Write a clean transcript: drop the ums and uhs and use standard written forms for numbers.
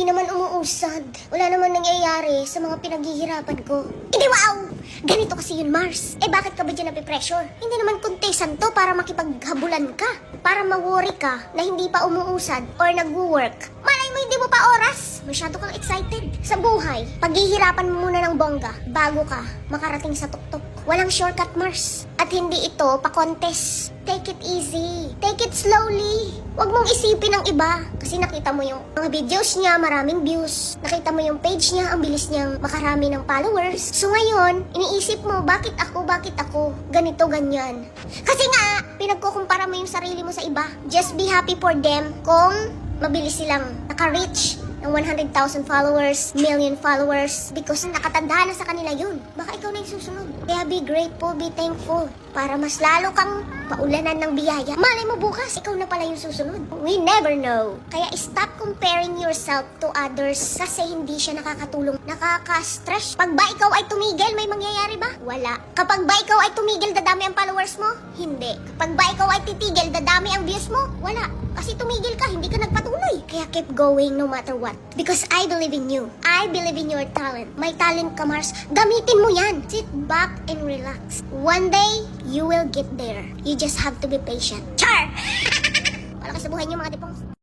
Hindi naman umuusad. Wala naman nangyayari sa mga pinaghihirapan ko. Hindi wow! Ganito kasi yun, Mars. Eh bakit ka ba dyan napipressure? Hindi naman kontesan to para makipaghabulan ka. Para ma-worry ka na hindi pa umuusad or nag-work. Malay mo hindi mo pa oras. Masyado kang excited. Sa buhay, paghihirapan mo muna ng bongga bago ka makarating sa tuktok. Walang shortcut, Mars. At hindi ito pa-contest. Take it easy. Take it slowly. Huwag mong isipin ang iba. Kasi nakita mo yung mga videos niya, maraming views. Nakita mo yung page niya, ang bilis niyang makarami ng followers. So ngayon, iniisip mo, bakit ako? Ganito, ganyan. Kasi nga, pinagkukumpara mo yung sarili mo sa iba. Just be happy for them kung mabilis silang naka-reach ng 100,000 followers, million followers, because nakatanda na sa kanila yun. Baka ikaw na yung susunod. Kaya be grateful, be thankful, para mas lalo kang paulanan ng biyaya. Malay mo bukas, ikaw na pala yung susunod. We never know. Kaya stop comparing yourself to others kasi hindi siya nakakatulong. Nakaka-stress. Pag ba ikaw ay tumigil, may mangyayari ba? Wala. Kapag ba ikaw ay tumigil, dadami ang followers mo? Hindi. Kapag ba ikaw ay titigil, dadami ang views mo? Wala. Kasi tumigil ka, hindi ka nagpatuloy. Kaya keep going no matter what. Because I believe in you. I believe in your talent. May talent ka, Mars. Gamitin mo yan. Sit back and relax. One day, you will get there. You just have to be patient. Char! Wala ka sa buhay niyo, mga dipong.